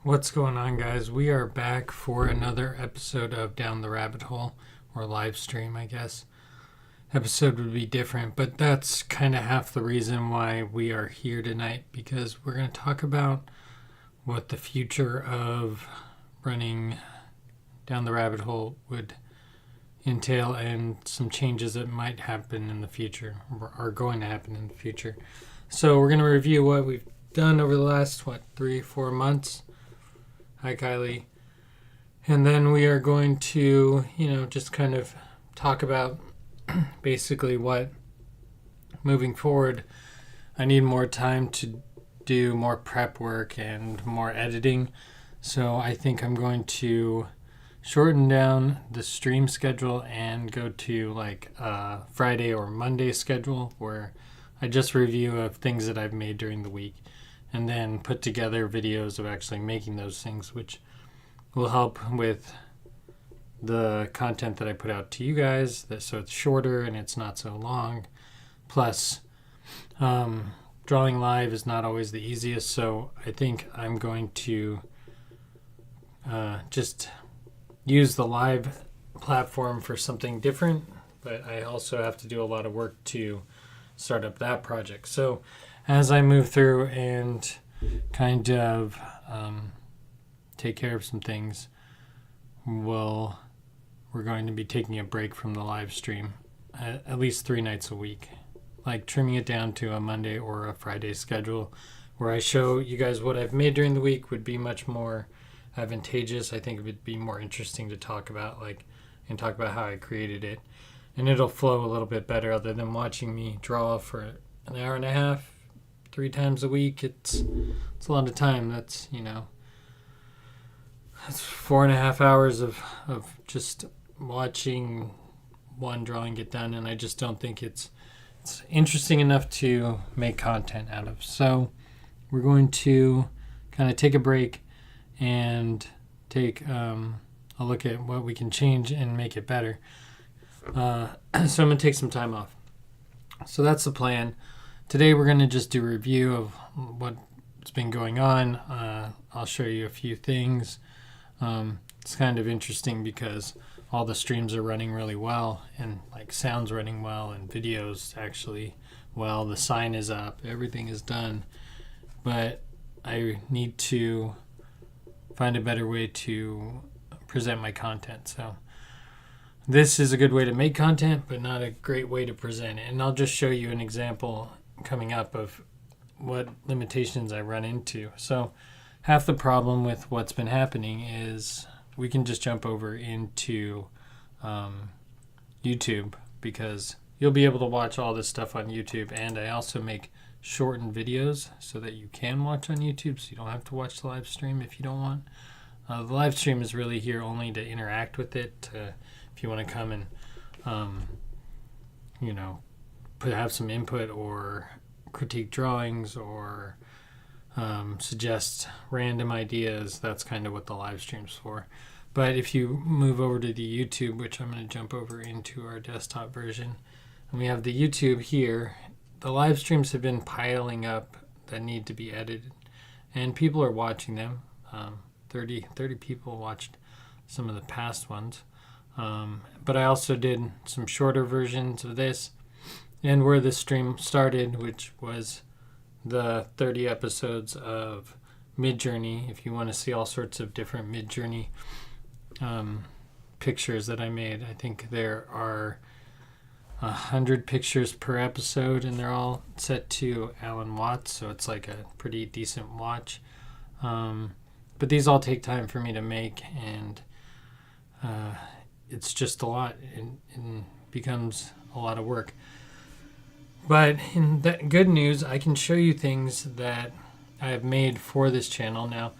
What's going on, guys? We are back for another episode of Down the Rabbit Hole, or live stream, I guess. Episode would be different, but that's kind of half the reason why we are here tonight, because we're going to talk about what the future of running Down the Rabbit Hole would entail and some changes that might happen in the future, or are going to happen in the future. So we're going to review what we've done over the last, 3-4 months. Hi, Kylie. And then we are going to, just kind of talk about basically what, moving forward, I need more time to do more prep work and more editing. So I think I'm going to shorten down the stream schedule and go to like a Friday or Monday schedule where I just review of things that I've made during the week and then put together videos of actually making those things, which will help with the content that I put out to you guys, so it's shorter and it's not so long. Plus, drawing live is not always the easiest, so I think I'm going to just use the live platform for something different, but I also have to do a lot of work to start up that project. So as I move through and kind of take care of some things, we're going to be taking a break from the live stream at least 3 nights a week, like trimming it down to a Monday or a Friday schedule where I show you guys what I've made during the week would be much more advantageous. I think it would be more interesting to talk about, and talk about how I created it, and it'll flow a little bit better other than watching me draw for an hour and a half 3 times a week. It's a lot of time. That's 4.5 hours of just watching one drawing get done, and I just don't think it's interesting enough to make content out of. So we're going to kind of take a break and take a look at what we can change and make it better. So I'm going to take some time off. So that's the plan. Today we're going to just do a review of what's been going on. I'll show you a few things. It's kind of interesting because all the streams are running really well, and like sound's running well, and videos actually well. The sign is up, everything is done, but I need to find a better way to present my content. So this is a good way to make content, but not a great way to present it. And I'll just show you an example coming up of what limitations I run into. So half the problem with what's been happening is we can just jump over into YouTube, because you'll be able to watch all this stuff on YouTube. And I also make shortened videos so that you can watch on YouTube, so you don't have to watch the live stream if you don't want. The live stream is really here only to interact with it, if you want to come and have some input or critique drawings or suggest random ideas. That's kind of what the live stream's for. But if you move over to the YouTube, which I'm going to jump over into our desktop version, and we have the YouTube here, the live streams have been piling up that need to be edited, and people are watching them. 30 people watched some of the past ones. But I also did some shorter versions of this, and where this stream started, which was the 30 episodes of Midjourney. If you want to see all sorts of different Midjourney pictures that I made, I think there are 100 pictures per episode, and they're all set to Alan Watts, so it's like a pretty decent watch. But these all take time for me to make, and it's just a lot. It becomes a lot of work. But in that good news, I can show you things that I have made for this channel. Now,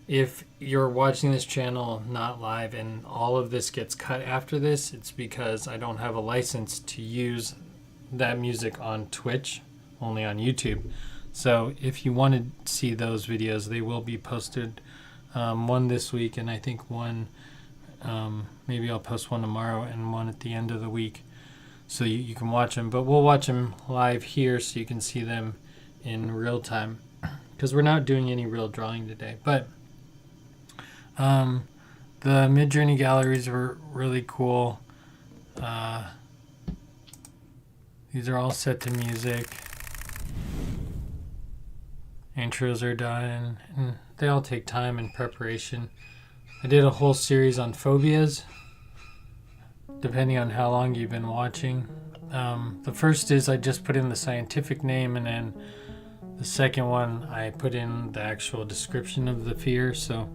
if you're watching this channel not live and all of this gets cut after this, it's because I don't have a license to use that music on Twitch, only on YouTube. So if you want to see those videos, they will be posted. One this week, and I think one, maybe I'll post one tomorrow and one at the end of the week, so you can watch them. But we'll watch them live here so you can see them in real time, because we're not doing any real drawing today. But The Mid-Journey galleries were really cool. These are all set to music. Intros are done, and they all take time and preparation. I did a whole series on phobias, depending on how long you've been watching. The first is I just put in the scientific name, and then the second one I put in the actual description of the fear. So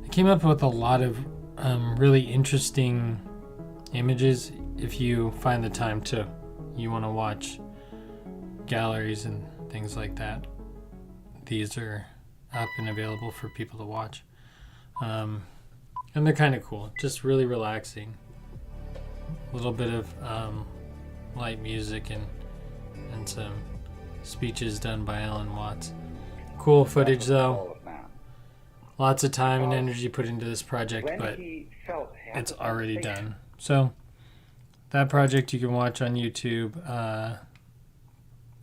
I came up with a lot of really interesting images. If you find the time you want to watch galleries and things like that, these are up and available for people to watch. And they're kind of cool, just really relaxing. A little bit of light music and some speeches done by Alan Watts. Cool footage though. Lots of time and energy put into this project, but it's already done. So that project you can watch on YouTube.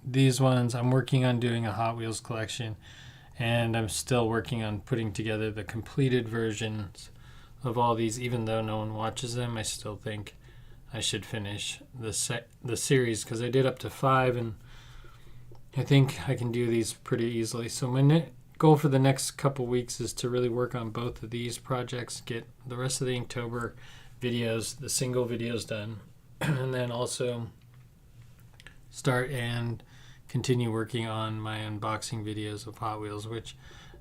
These ones, I'm working on doing a Hot Wheels collection, and I'm still working on putting together the completed versions of all these. Even though no one watches them, I still think I should finish the series, because I did up to 5, and I think I can do these pretty easily. So my goal for the next couple weeks is to really work on both of these projects, get the rest of the Inktober videos, the single videos done, and then also start and continue working on my unboxing videos of Hot Wheels, which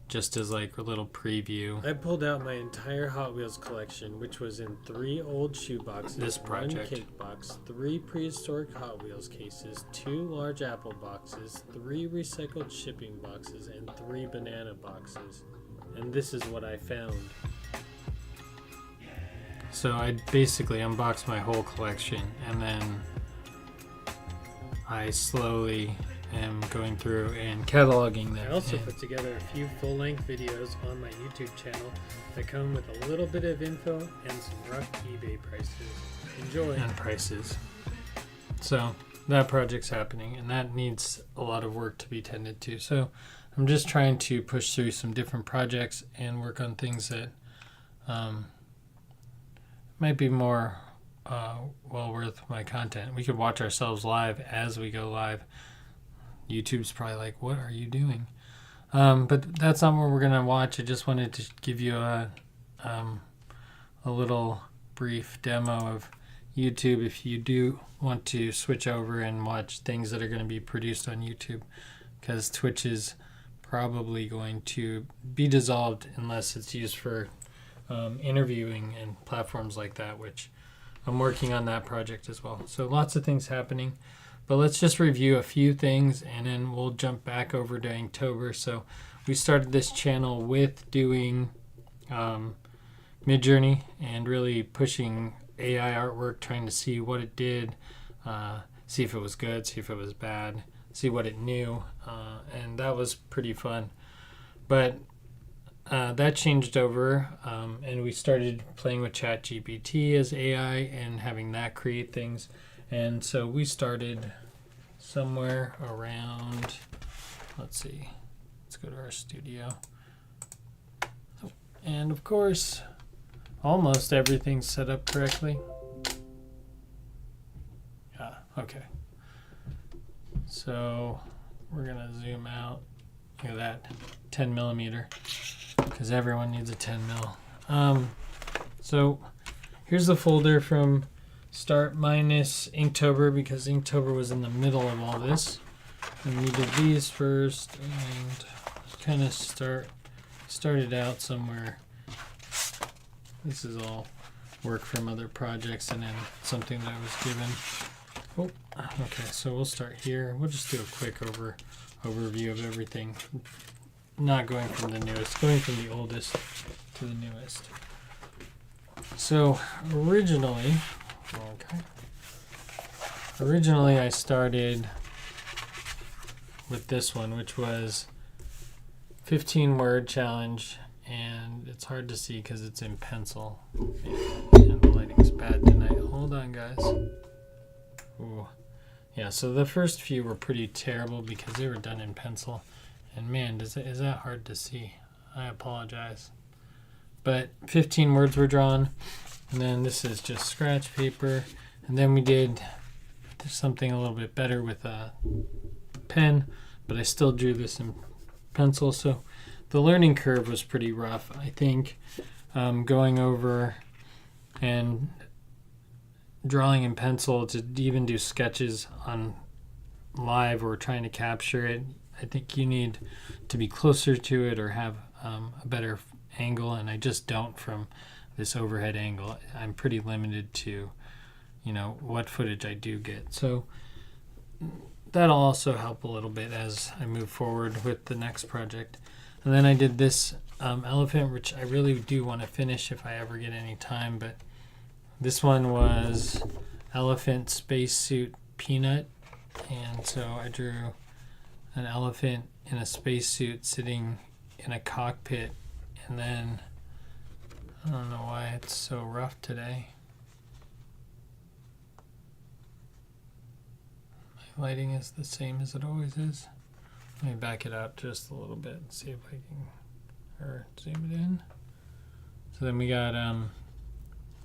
just is like a little preview. I pulled out my entire Hot Wheels collection, which was in 3 old shoe boxes, This project. 1 cake box, 3 prehistoric Hot Wheels cases, 2 large Apple boxes, 3 recycled shipping boxes, and 3 banana boxes. And this is what I found. So I basically unboxed my whole collection, and then I slowly am going through and cataloging them. I also put together a few full-length videos on my YouTube channel that come with a little bit of info and some rough eBay prices. Enjoy. And prices. So that project's happening, and that needs a lot of work to be tended to. So I'm just trying to push through some different projects and work on things that might be more well worth my content. We could watch ourselves live as we go live. YouTube's probably like, what are you doing? But that's not what we're gonna watch. I just wanted to give you a little brief demo of YouTube if you do want to switch over and watch things that are going to be produced on YouTube, because Twitch is probably going to be dissolved unless it's used for interviewing and platforms like that, which I'm working on that project as well. So lots of things happening, but let's just review a few things and then we'll jump back over to Inktober. So we started this channel with doing Midjourney and really pushing AI artwork, trying to see what it did, see if it was good, see if it was bad, see what it knew, and that was pretty fun. But that changed over, and we started playing with ChatGPT as AI and having that create things. And so we started somewhere around, let's see, let's go to our studio. And of course, almost everything's set up correctly. Okay. So we're gonna zoom out. Look at that, 10 millimeter, because everyone needs a 10 mil. So here's the folder from start minus Inktober, because Inktober was in the middle of all this. And we did these first and kind of started out somewhere. This is all work from other projects and then something that I was given. Oh, okay, so we'll start here. We'll just do a quick overview of everything. Not going from the newest, going from the oldest to the newest. So originally I started with this one, which was 15 word challenge, and it's hard to see because it's in pencil and the lighting's bad tonight. Hold on, guys. Ooh. Yeah, so the first few were pretty terrible because they were done in pencil, and man, is that hard to see. I apologize, but 15 words were drawn. And then this is just scratch paper. And then we did something a little bit better with a pen, but I still drew this in pencil. So the learning curve was pretty rough, I think. Going over and drawing in pencil to even do sketches on live or trying to capture it, I think you need to be closer to it or have a better angle, and I just don't from this overhead angle. I'm pretty limited to, what footage I do get. So that'll also help a little bit as I move forward with the next project. And then I did this elephant, which I really do want to finish if I ever get any time, but this one was elephant spacesuit peanut. And so I drew an elephant in a spacesuit sitting in a cockpit, and then I don't know why it's so rough today. My lighting is the same as it always is. Let me back it out just a little bit and see if I can zoom it in. So then we got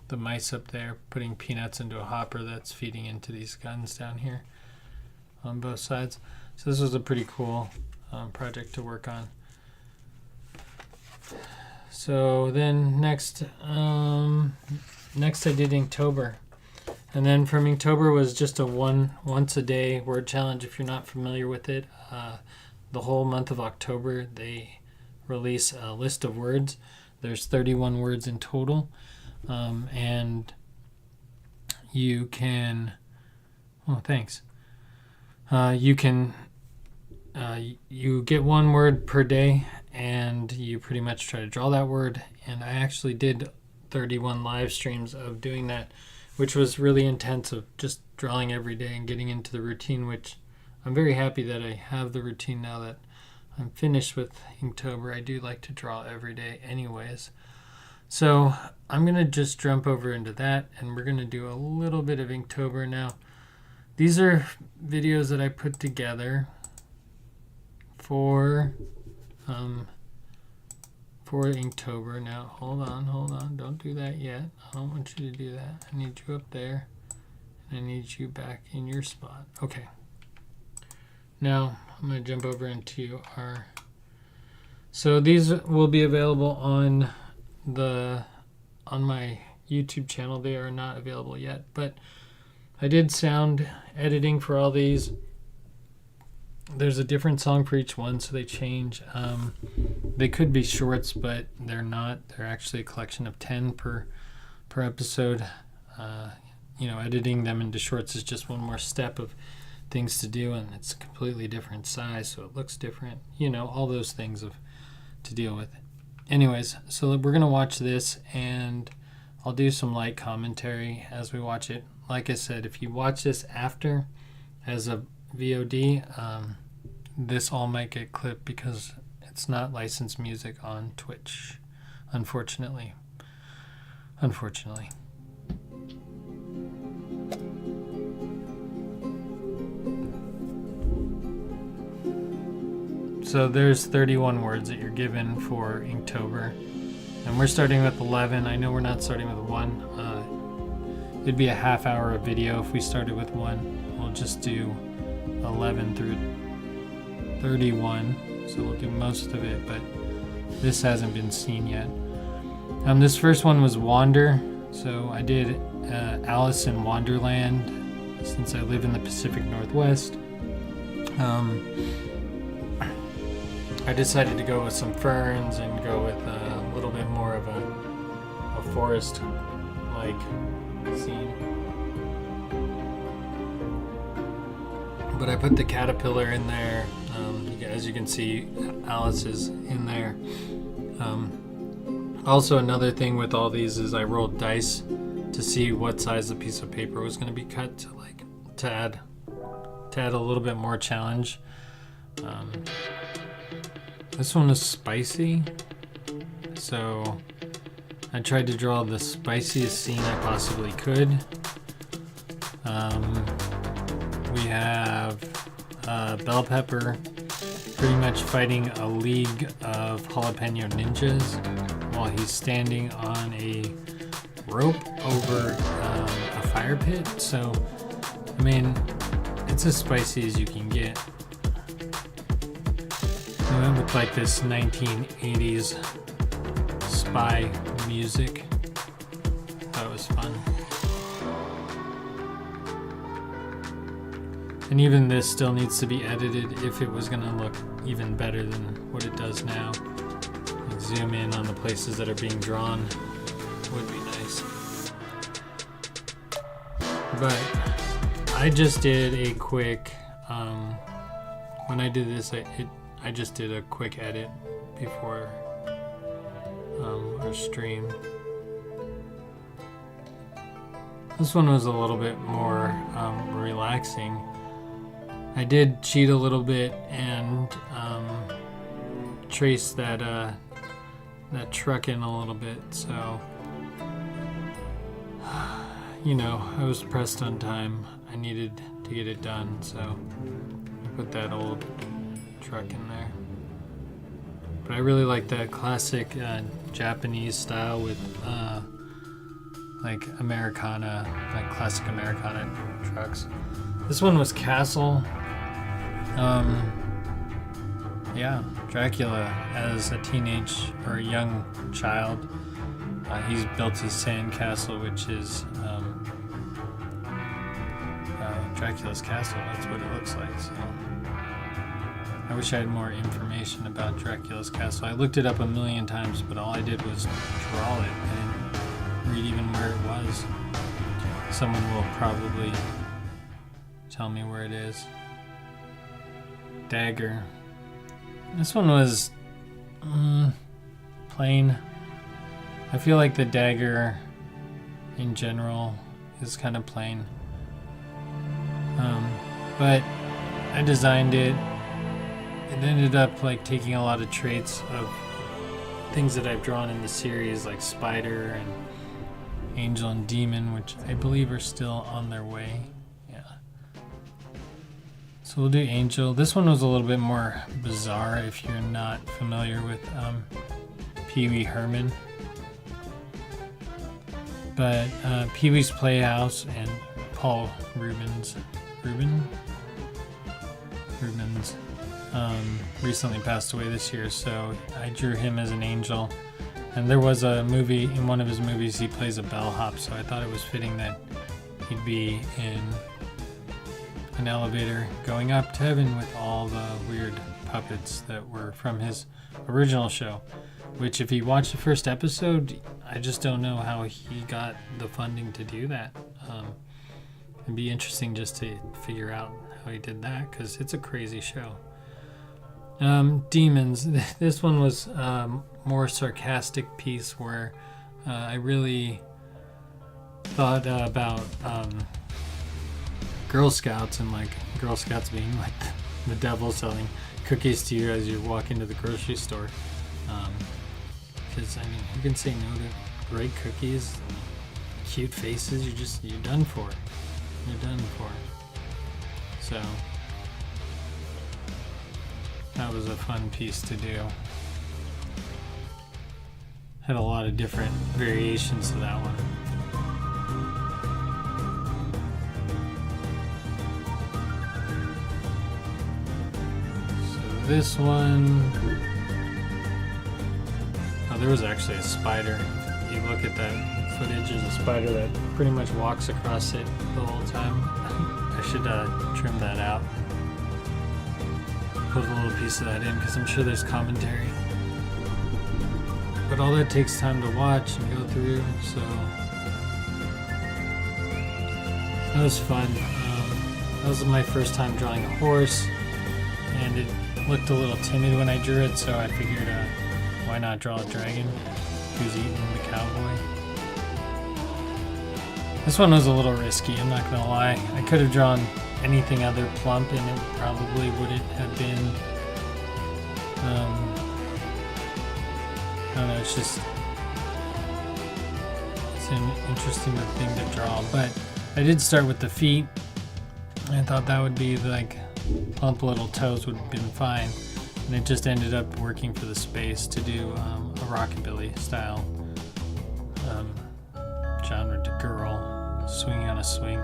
the mice up there putting peanuts into a hopper that's feeding into these guns down here on both sides. So this was a pretty cool project to work on. So then next I did Inktober. And then from Inktober was just a once a day word challenge. If you're not familiar with it, the whole month of October they release a list of words. There's 31 words in total. And you can, you get one word per day, and you pretty much try to draw that word. And I actually did 31 live streams of doing that, which was really intense, of just drawing every day and getting into the routine, which I'm very happy that I have the routine now that I'm finished with Inktober. I do like to draw every day anyways. So I'm going to just jump over into that, and we're going to do a little bit of Inktober now. These are videos that I put together for Inktober. Now, hold on. Don't do that yet. I don't want you to do that. I need you up there, and I need you back in your spot. Okay. Now, I'm going to jump over into our... So these will be available on my YouTube channel. They are not available yet, but I did sound editing for all these. There's a different song for each one, so they change. They could be shorts, but they're not. They're actually a collection of 10 per episode. Editing them into shorts is just one more step of things to do, and it's a completely different size, so it looks different. All those things to deal with. Anyways, so we're going to watch this, and I'll do some light commentary as we watch it. Like I said, if you watch this after as a VOD, this all might get clipped because it's not licensed music on Twitch, unfortunately. So there's 31 words that you're given for Inktober, and we're starting with 11. I know we're not starting with 1. It'd be a half hour of video if we started with 1. We'll just do 11 through 31, so we'll do most of it, but this hasn't been seen yet. This first one was Wander, so I did Alice in Wonderland since I live in the Pacific Northwest. I decided to go with some ferns and go with a little bit more of a forest-like scene. But I put the caterpillar in there. As you can see, Alice is in there. Also, another thing with all these is I rolled dice to see what size the piece of paper was going to be cut to add a little bit more challenge. This one is spicy, so I tried to draw the spiciest scene I possibly could. We have bell pepper pretty much fighting a league of jalapeno ninjas while he's standing on a rope over a fire pit. So, I mean, it's as spicy as you can get. I went with like this 1980s spy music. Thought it was fun. And even this still needs to be edited if it was going to look even better than what it does now. Like zoom in on the places that are being drawn would be nice. But I just did a quick, when I did this, I just did a quick edit before our stream. This one was a little bit more relaxing. I did cheat a little bit and trace that truck in a little bit, so you know, I was pressed on time. I needed to get it done, so I put that old truck in there. But I really like that classic Japanese style with like Americana, like classic Americana trucks. This one was Castle. Yeah, Dracula as a teenage or a young child. He's built his sand castle, which is Dracula's castle. That's what it looks like. So I wish I had more information about Dracula's castle. I looked it up a million times, but all I did was draw it. I didn't read even where it was. Someone will probably tell me where it is. Dagger. This one was plain. I feel like the dagger in general is kind of plain. But I designed it. It ended up like taking a lot of traits of things that I've drawn in the series, like Spider and Angel and Demon, which I believe are still on their way. Yeah. So we'll do Angel. This one was a little bit more bizarre if you're not familiar with Pee Wee Herman. But Pee-wee's Playhouse and Paul Rubens recently passed away this year, so I drew him as an angel. And there was a movie, in one of his movies he plays a bellhop, so I thought it was fitting that he'd be in an elevator going up to heaven with all the weird puppets that were from his original show. Which, if you watch the first episode, I just don't know how he got the funding to do that. It'd be interesting just to figure out how he did that, because it's a crazy show. Demons. This one was more sarcastic piece where I really thought about Girl Scouts and like Girl Scouts being like the devil selling cookies to you as you walk into the grocery store. Because I mean, you can say no to great cookies, and cute faces. You're done for. You're done for. So that was a fun piece to do. Had a lot of different variations to that one. So this one. There was actually a spider. If you look at that footage, there's a spider that pretty much walks across it the whole time. I should trim that out. Put a little piece of that in because I'm sure there's commentary. But all that takes time to watch and go through, so that was fun. That was my first time drawing a horse, and it looked a little timid when I drew it, so I figured why not draw a dragon who's eating the cowboy? This one was a little risky, I'm not gonna lie. I could have drawn anything other plump and it probably wouldn't have been, I don't know, it's an interesting thing to draw. But I did start with the feet. I thought that would be like plump little toes would have been fine. And it just ended up working for the space to do a rockabilly style genre to girl, swinging on a swing.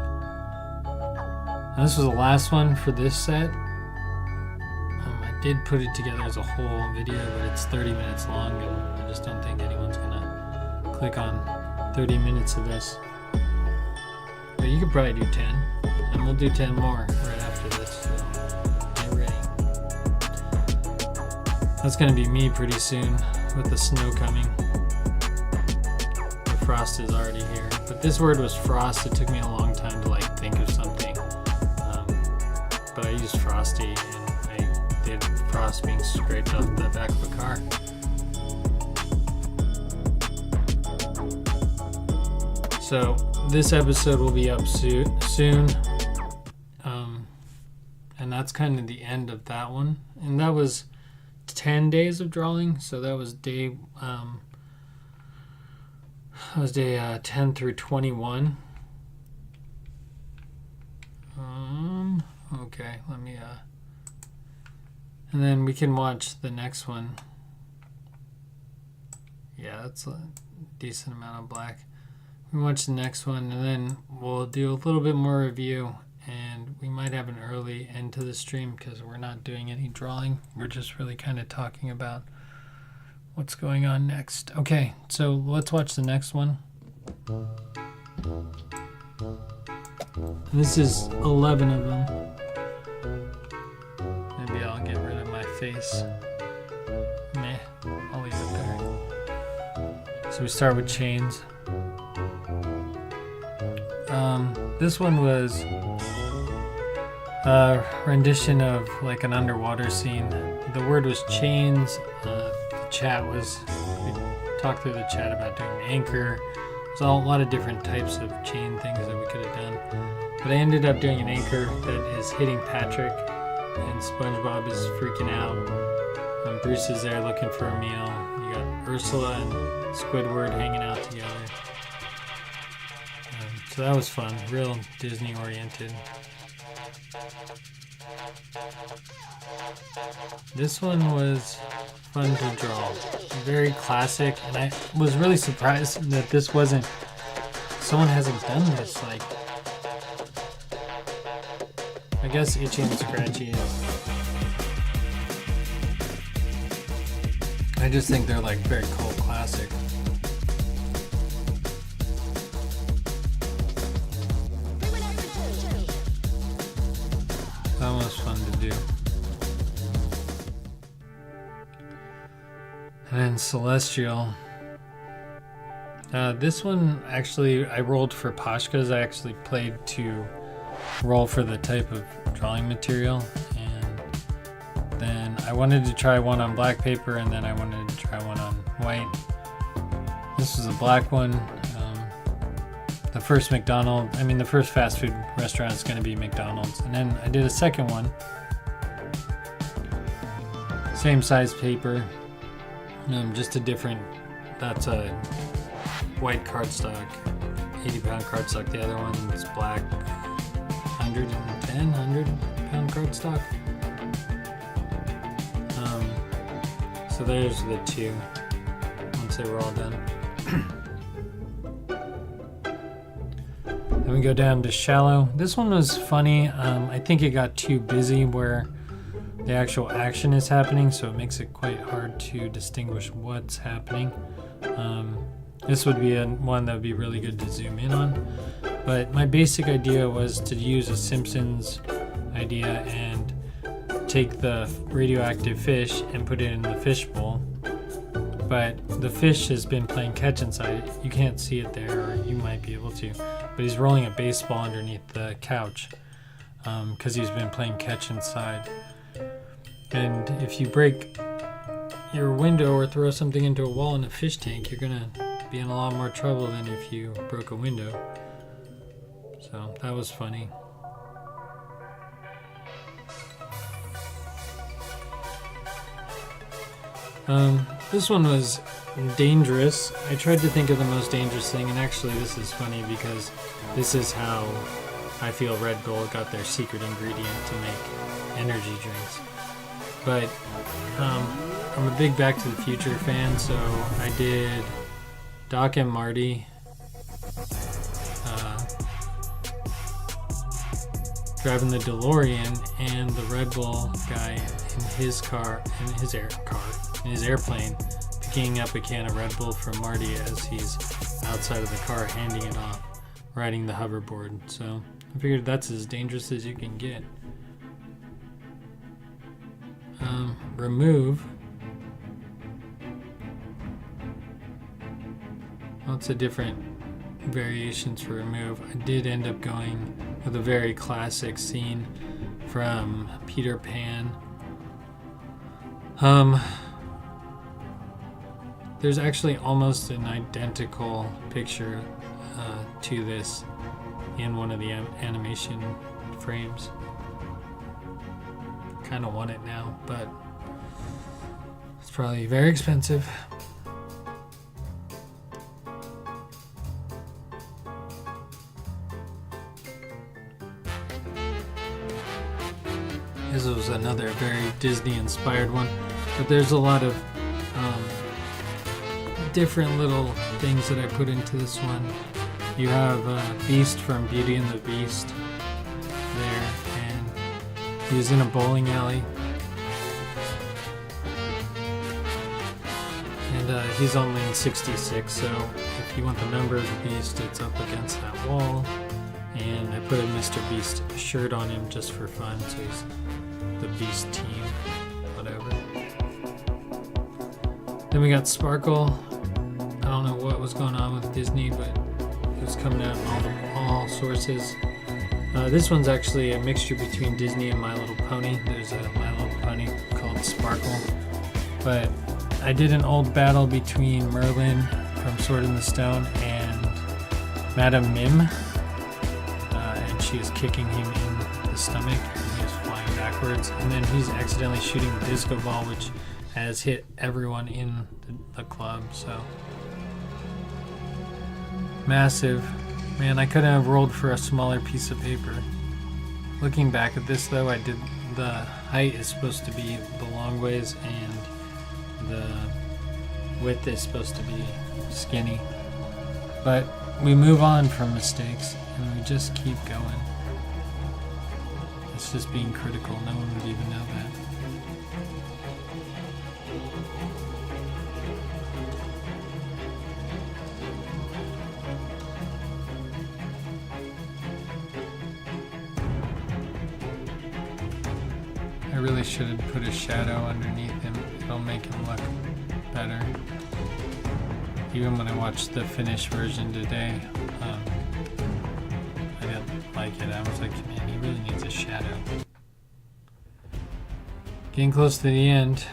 And this was the last one for this set. I did put it together as a whole video, but it's 30 minutes long, and I just don't think anyone's gonna click on 30 minutes of this. But you could probably do 10, and we'll do 10 more right after this, so get ready. That's gonna be me pretty soon with the snow coming. The frost is already here. But this word was frost. It took me a long time to think of something. But I used frosty, and I did frost being scraped off the back of a car. So this episode will be up soon. And that's kind of the end of that one. And that was 10 days of drawing. So that was day 10 through 21. Okay, let me and then we can watch the next one. Yeah, that's a decent amount of black. We watch the next one, and then we'll do a little bit more review, and we might have an early end to the stream because we're not doing any drawing. We're just really kind of talking about what's going on next. Okay, so let's watch the next one. This is 11 of them. Maybe I'll get rid of my face. Meh, I'll leave it there. So we start with chains. This one was a rendition of an underwater scene. The word was chains. The chat was, we talked through the chat about doing anchor. There's a lot of different types of chain things that we could have done. But I ended up doing an anchor that is hitting Patrick, and SpongeBob is freaking out. And Bruce is there looking for a meal. You got Ursula and Squidward hanging out together. So that was fun, real Disney oriented. This one was fun to draw, very classic, and I was really surprised that this wasn't, someone hasn't done this. I guess Itchy and Scratchy is. I just think they're very cult classic. That one was fun to do. And then Celestial. This one, actually, I rolled for Pashkas. I actually played to roll for the type of drawing material. And then I wanted to try one on black paper, and then I wanted to try one on white. This was a black one. The first the first fast food restaurant is going to be McDonald's. And then I did a second one. Same size paper. Just a different, that's a white cardstock, 80-pound cardstock. The other one is black, 100-pound cardstock. So there's the two, once they were all done. Then we go down to Shallow. This one was funny. I think it got too busy where the actual action is happening, so it makes it quite hard to distinguish what's happening. This would be one that would be really good to zoom in on. But my basic idea was to use a Simpsons idea and take the radioactive fish and put it in the fish bowl. But the fish has been playing catch inside it. You can't see it there, or you might be able to. But he's rolling a baseball underneath the couch because he's been playing catch inside. And if you break your window or throw something into a wall in a fish tank, you're going to be in a lot more trouble than if you broke a window. So that was funny. This one was dangerous. I tried to think of the most dangerous thing, and actually this is funny because this is how I feel Red Bull got their secret ingredient to make energy drinks. But I'm a big Back to the Future fan, so I did Doc and Marty driving the DeLorean, and the Red Bull guy in his airplane, picking up a can of Red Bull from Marty as he's outside of the car handing it off, riding the hoverboard. So I figured that's as dangerous as you can get. Remove. Lots of different variations for remove. I did end up going with a very classic scene from Peter Pan. There's actually almost an identical picture to this in one of the animation frames. Kind of want it now, but it's probably very expensive. This was another very Disney-inspired one, but there's a lot of different little things that I put into this one. You have Beast from Beauty and the Beast there, and he was in a bowling alley, and he's only in 66, so if you want the number of the Beast, it's up against that wall. And I put a Mr. Beast shirt on him just for fun, so he's the Beast team, whatever. Then we got Sparkle. I don't know what was going on with Disney, but it was coming out in all sources. This one's actually a mixture between Disney and My Little Pony. There's a My Little Pony called Sparkle. But I did an old battle between Merlin from Sword in the Stone and Madame Mim. And she is kicking him in the stomach, and he is flying backwards. And then he's accidentally shooting the disco ball, which has hit everyone in the club. So massive. Man, I couldn't have rolled for a smaller piece of paper. Looking back at this though, the height is supposed to be the long ways and the width is supposed to be skinny. But we move on from mistakes and we just keep going. It's just being critical. No one would even know that. I really should have put a shadow underneath him. It'll make him look better. Even when I watched the finished version today, I didn't like it. I was like, man, he really needs a shadow. Getting close to the end.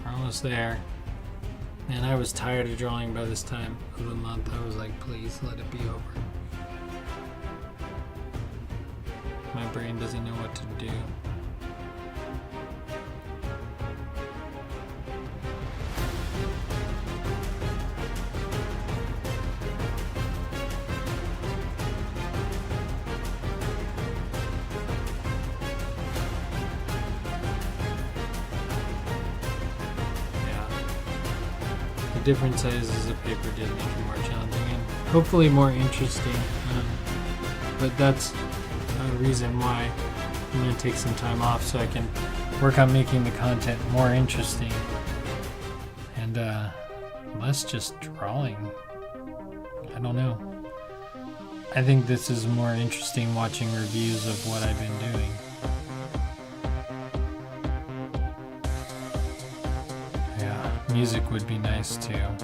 We're almost there. And I was tired of drawing by this time of the month. I was like, please let it be over. My brain doesn't know what to do. Yeah. The different sizes of paper did make it more challenging and hopefully more interesting. But that's a reason why I'm going to take some time off so I can work on making the content more interesting and less just drawing. I don't know. I think this is more interesting watching reviews of what I've been doing. Yeah, music would be nice too on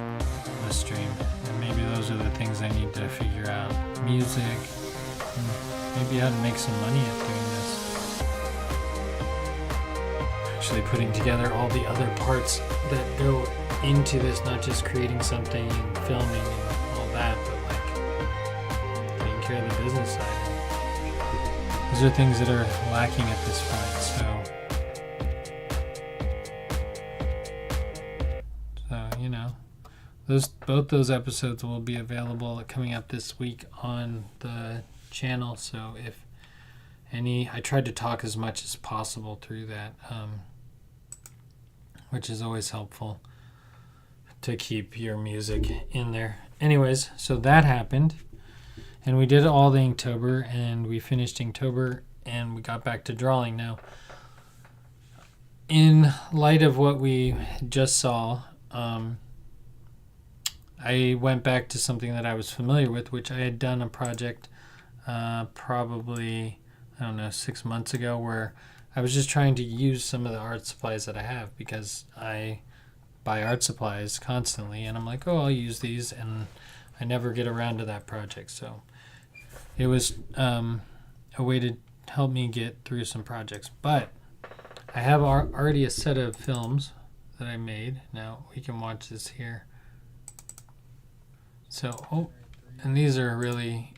the stream, and maybe those are the things I need to figure out. Music. Maybe how to make some money at doing this. Actually putting together all the other parts that go into this, not just creating something and filming and all that, but like taking care of the business side. Those are things that are lacking at this point, so you know. Both those episodes will be available coming up this week on the channel, so if I tried to talk as much as possible through that, which is always helpful to keep your music in there. Anyways, so that happened, and we did all the Inktober, and we finished Inktober, and we got back to drawing now. In light of what we just saw, I went back to something that I was familiar with, which I had done a project probably, 6 months ago, where I was just trying to use some of the art supplies that I have, because I buy art supplies constantly, and I'm like, oh, I'll use these, and I never get around to that project. So it was a way to help me get through some projects. But I have already a set of films that I made. Now we can watch this here. So, and these are really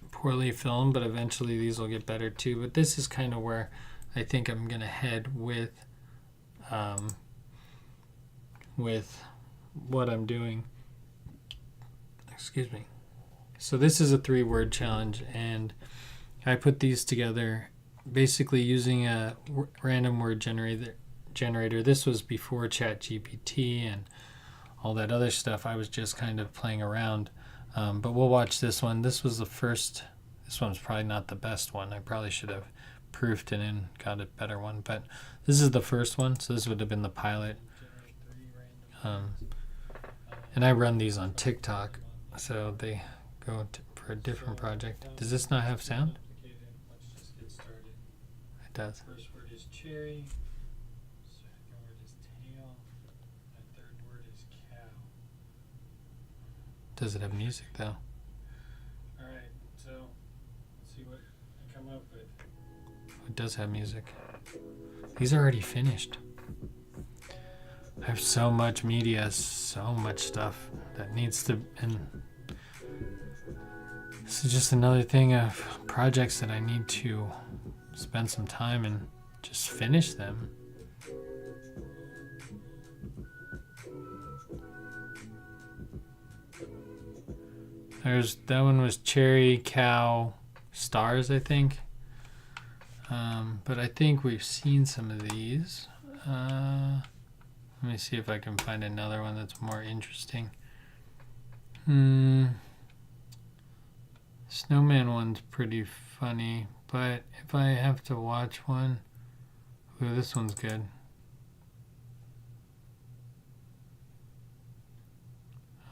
poorly filmed, but eventually these will get better too. But this is kind of where I think I'm going to head with what I'm doing. Excuse me. So this is a 3-word challenge, and I put these together basically using a random word generator. This was before ChatGPT and all that other stuff. I was just kind of playing around. But we'll watch this one. This was the first. This one's probably not the best one. I probably should have proofed it and got a better one. But this is the first one, so this would have been the pilot. And I run these on TikTok, so they go for a different project. Does this not have sound? Let's just get started. It does. First word is cherry. Second word is tail. And third word is cow. Does it have music though? Alright, so let's see what I come up with. It does have music. These are already finished. I have so much media, so much stuff that needs to, and this is just another thing of projects that I need to spend some time and just finish them. That one was cherry, cow, stars, I think. But I think we've seen some of these. Let me see if I can find another one that's more interesting. Snowman one's pretty funny, but if I have to watch one, ooh, this one's good.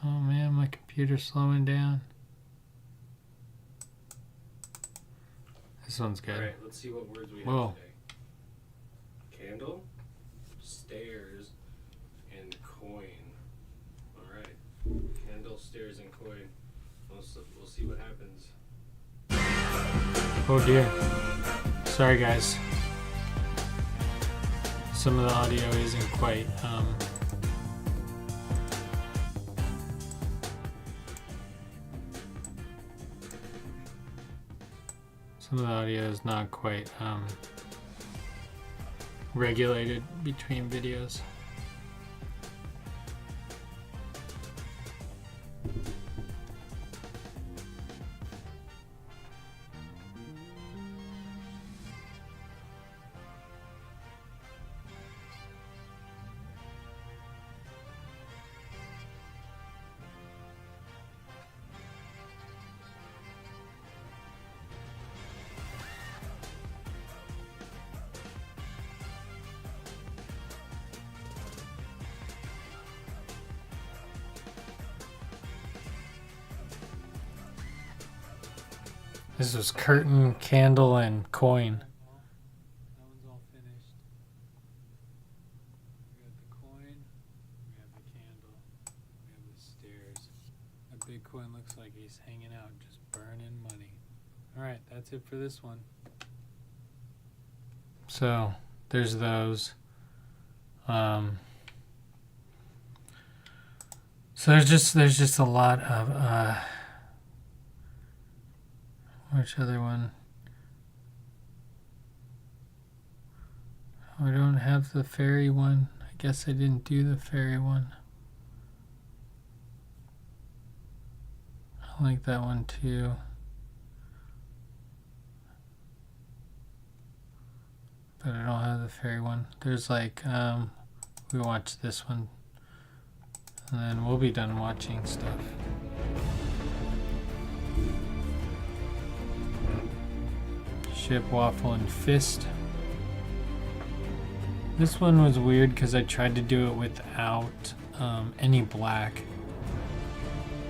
Oh man, my computer's slowing down. This one's good. Alright, let's see what words we have Whoa. today. Candle, stairs, and coin. Alright. Candle, stairs, and coin. We'll see what happens. Oh dear. Sorry guys. Some of the audio isn't quite some of the audio is not quite regulated between videos. This was curtain, candle, and coin. That one's all finished. We got the coin, we have the candle, we have the stairs. That big coin looks like he's hanging out, just burning money. Alright, that's it for this one. So there's those. So there's just a lot of which other one? Oh, I don't have the fairy one. I guess I didn't do the fairy one. I like that one too. but I don't have the fairy one. There's like, we watch this one, and then we'll be done watching stuff. Ship, waffle, and fist. This one was weird because I tried to do it without any black.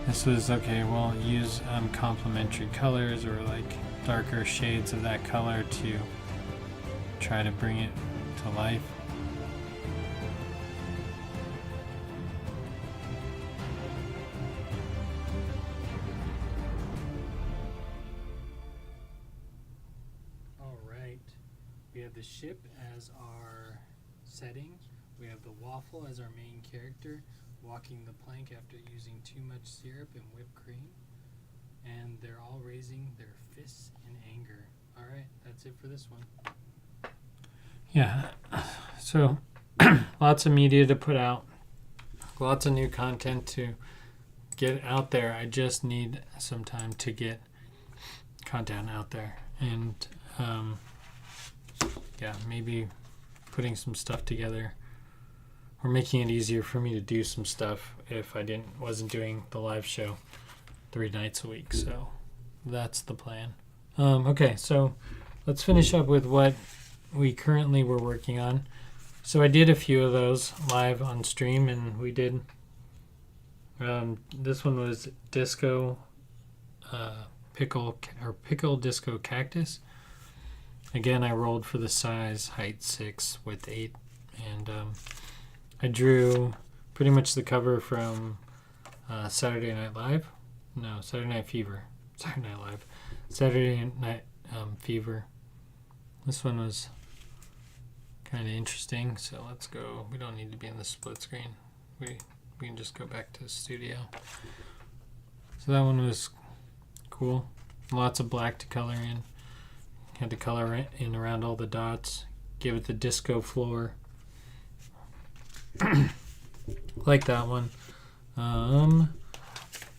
This was, okay, well, use complementary colors or like darker shades of that color to try to bring it to life. All right, we have the ship as our setting. We have the waffle as our main character, walking the plank after using too much syrup and whipped cream. And they're all raising their fists in anger. All right, that's it for this one. Yeah, so lots of media to put out, lots of new content to get out there. I just need some time to get content out there. And yeah, maybe putting some stuff together or making it easier for me to do some stuff if I wasn't doing the live show 3 nights a week. So that's the plan. Okay, so let's finish up with what we currently were working on. So I did a few of those live on stream, and we did this one was disco pickle disco cactus. Again, I rolled for the size, height 6, width 8, and I drew pretty much the cover from Saturday Night Live. No, Saturday Night Fever. Saturday Night Fever. This one was kind of interesting, so let's go. We don't need to be in the split screen. We can just go back to the studio. So that one was cool. Lots of black to color in. Had to color in around all the dots. Give it the disco floor. Like that one.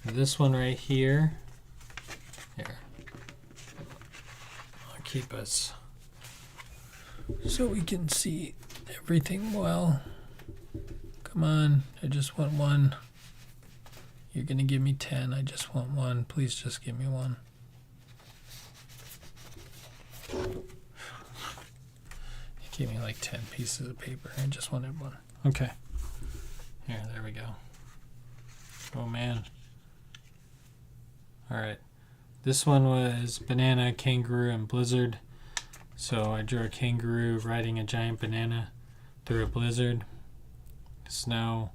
This one right here. Here. I'll keep us so we can see everything well. Come on, I just want one. You're gonna give me 10. I just want one. Please just give me one. You gave me like 10 pieces of paper. I just wanted one. Okay. Here, there we go. Oh man. Alright. This one was banana, kangaroo, and blizzard. So I drew a kangaroo riding a giant banana through a blizzard, snow,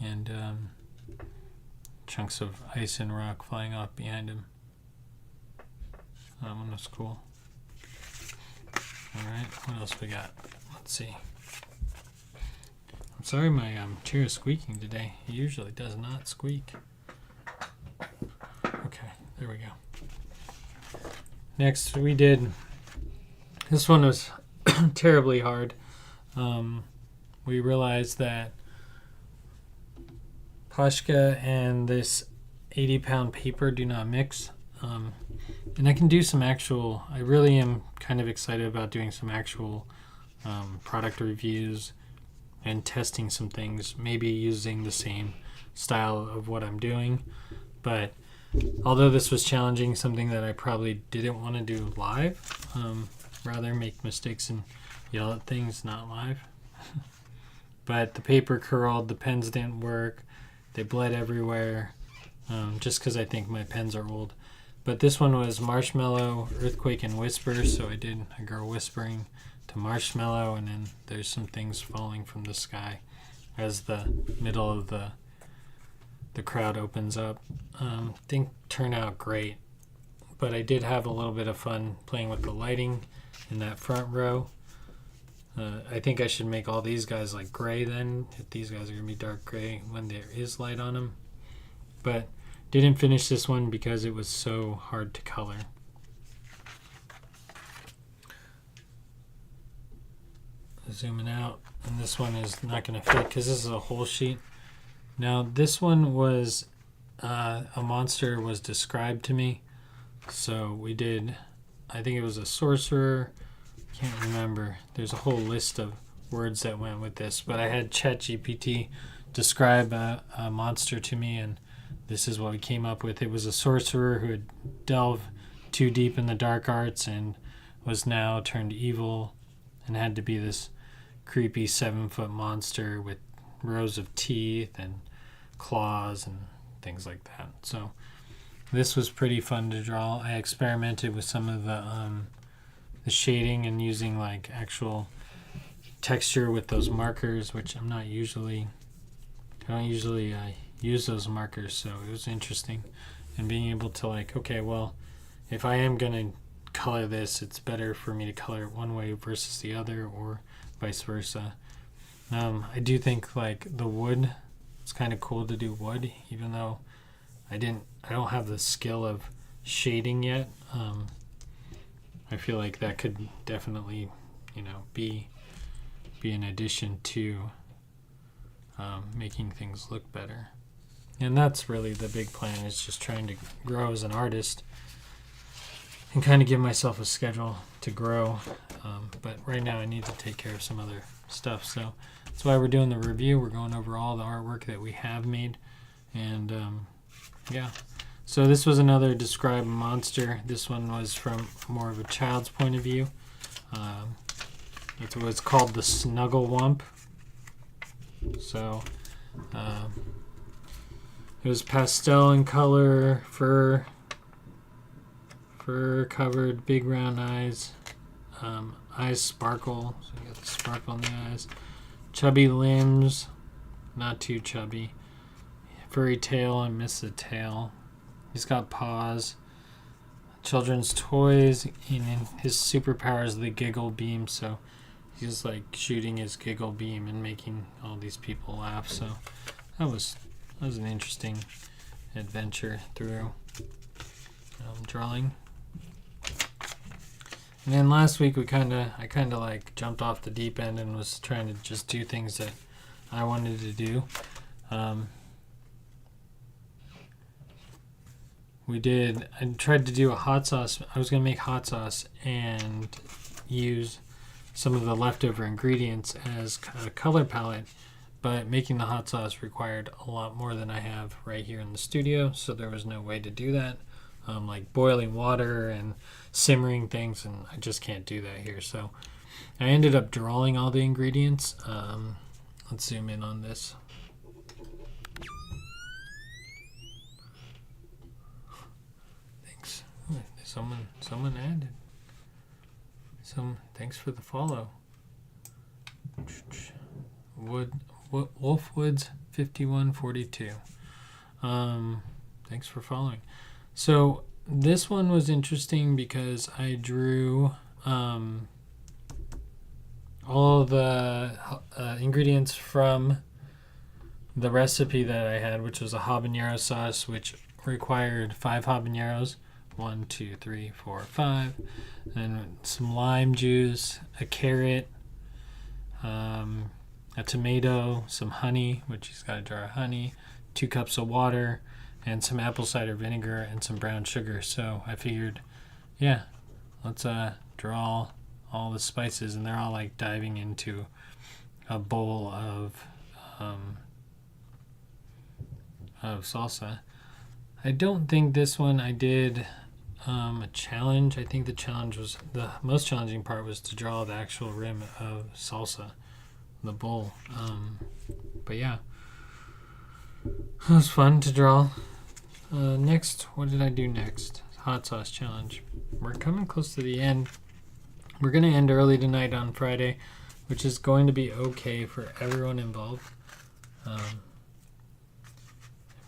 and chunks of ice and rock flying off behind him. That one was cool. Alright, what else we got? Let's see. I'm sorry my chair is squeaking today. It usually does not squeak. Okay, there we go. Next we did, this one was terribly hard. We realized that Pashka and this 80-pound paper do not mix. And I can do some actual, I really am kind of excited about doing some actual product reviews and testing some things, maybe using the same style of what I'm doing. But although this was challenging, something that I probably didn't want to do live, rather make mistakes and yell at things, not live. But the paper curled, the pens didn't work, they bled everywhere, just because I think my pens are old. But this one was marshmallow, earthquake, and whisper, so I did a girl whispering to marshmallow, and then there's some things falling from the sky as the middle of the crowd opens up. Think turned out great, but I did have a little bit of fun playing with the lighting in that front row. I think I should make all these guys like gray then, if these guys are going to be dark gray when there is light on them. But didn't finish this one because it was so hard to color. Zooming out, and this one is not going to fit because this is a whole sheet. Now this one was a monster was described to me, so we did, I think it was a sorcerer, can't remember. There's a whole list of words that went with this, but I had ChatGPT describe a monster to me, and this is what we came up with. It was a sorcerer who had delved too deep in the dark arts and was now turned evil and had to be this creepy 7-foot monster with rows of teeth and claws and things like that. So this was pretty fun to draw. I experimented with some of the shading and using like actual texture with those markers, which I don't usually use those markers, so it was interesting. And being able to like, okay, well, if I am gonna color this, it's better for me to color it one way versus the other, or vice versa. I do think like the wood, it's kind of cool to do wood, even though I don't have the skill of shading yet. I feel like that could definitely, be an addition to making things look better. And that's really the big plan, is just trying to grow as an artist and kind of give myself a schedule to grow. But right now I need to take care of some other stuff. So that's why we're doing the review. We're going over all the artwork that we have made. And yeah. So this was another described monster. This one was from more of a child's point of view. It was called the Snugglewump. So it was pastel in color, fur covered, big round eyes, eyes sparkle, so you got the sparkle in the eyes, chubby limbs, not too chubby, furry tail, I miss the tail. He's got paws, children's toys, and his superpower is the giggle beam, so he's like shooting his giggle beam and making all these people laugh. So that was an interesting adventure through drawing. And then last week I kind of like jumped off the deep end and was trying to just do things that I wanted to do. I tried to do a hot sauce. I was going to make hot sauce and use some of the leftover ingredients as a color palette, but making the hot sauce required a lot more than I have right here in the studio, so there was no way to do that. Like boiling water and simmering things, and I just can't do that here. So I ended up drawing all the ingredients. Let's zoom in on this. Thanks. Someone added. Thanks for the follow. Wolfwoods 5142. Thanks for following. So this one was interesting because I drew all the ingredients from the recipe that I had, which was a habanero sauce, which required 5 habaneros. 1, 2, 3, 4, 5. And some lime juice, a carrot, a tomato, some honey, which he's got a jar of honey, 2 cups of water, and some apple cider vinegar and some brown sugar. So I figured, yeah, let's draw all the spices, and they're all like diving into a bowl of salsa. I don't think this one I did a challenge. I think the most challenging part was to draw the actual rim of salsa, the bowl. But yeah, it was fun to draw. Next, what did I do next? Hot sauce challenge. We're coming close to the end. We're going to end early tonight on Friday, which is going to be okay for everyone involved.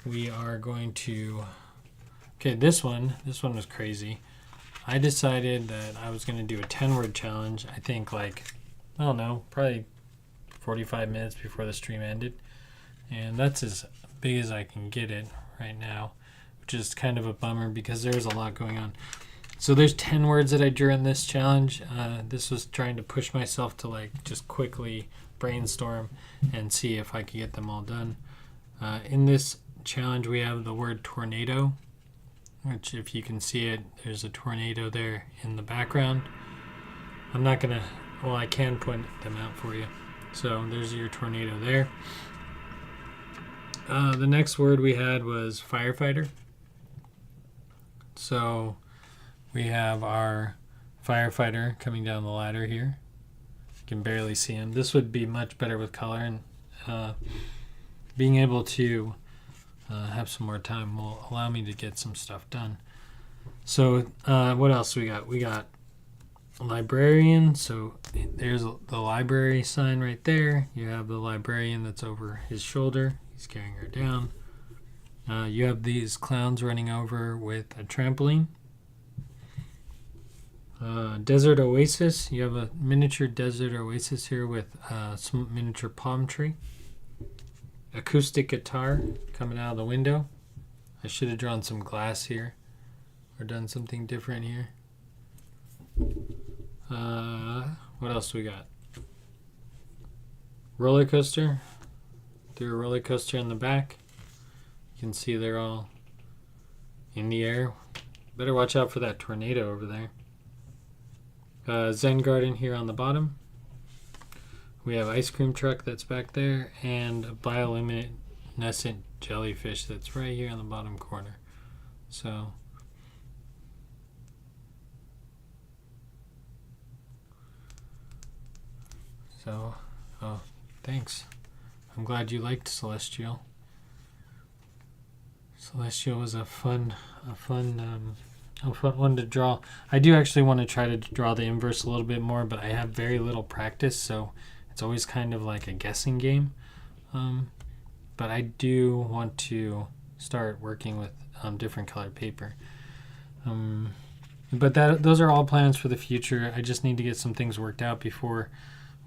We are going to... Okay, this one was crazy. I decided that I was going to do a 10-word challenge. I think probably 45 minutes before the stream ended. And that's as big as I can get it right now, which is kind of a bummer because there's a lot going on. So there's 10 words that I drew in this challenge. This was trying to push myself to like just quickly brainstorm and see if I could get them all done. In this challenge, we have the word tornado, which if you can see it, there's a tornado there in the background. I'm not gonna. Well, I can point them out for you. So there's your tornado there. The next word we had was firefighter. So we have our firefighter coming down the ladder here. You can barely see him. This would be much better with color, and being able to have some more time will allow me to get some stuff done. So what else we got? We got librarian. So there's the library sign right there. You have the librarian that's over his shoulder. He's carrying her down. You have these clowns running over with a trampoline. Desert oasis. You have a miniature desert oasis here with some miniature palm tree. Acoustic guitar coming out of the window. I should have drawn some glass here or done something different here. What else we got? Roller coaster. Through a roller coaster in the back. You can see they're all in the air. Better watch out for that tornado over there. Zen garden here on the bottom. We have ice cream truck that's back there and a bioluminescent jellyfish that's right here on the bottom corner. So oh, thanks. I'm glad you liked Celestial. Celestial was a fun one to draw. I do actually want to try to draw the inverse a little bit more, but I have very little practice, so it's always kind of like a guessing game. But I do want to start working with different colored paper. But those are all plans for the future. I just need to get some things worked out before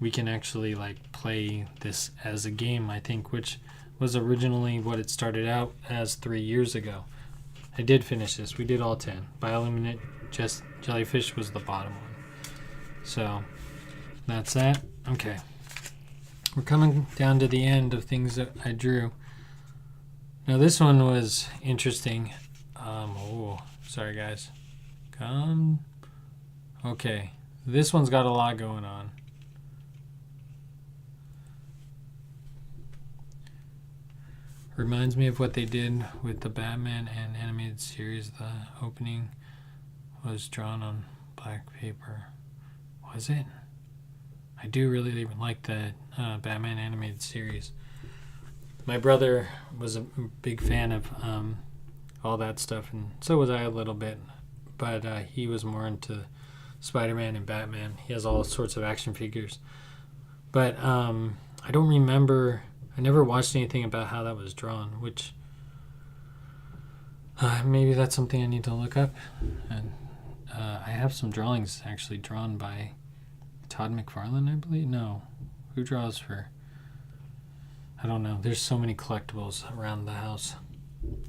we can actually like play this as a game, I think, which was originally what it started out as 3 years ago. I did finish this. We did all 10. Bioluminescent jellyfish was the bottom one. So that's that. Okay. We're coming down to the end of things that I drew. Now this one was interesting. Sorry guys. Okay. This one's got a lot going on. Reminds me of what they did with the Batman and animated series. The opening was drawn on black paper. Was it? I do really like the Batman animated series. My brother was a big fan of all that stuff, and so was I a little bit. But he was more into Spider-Man and Batman. He has all sorts of action figures. But I don't remember... I never watched anything about how that was drawn, which maybe that's something I need to look up. And I have some drawings actually drawn by Todd McFarlane, I believe. No, who draws for? I don't know. There's so many collectibles around the house.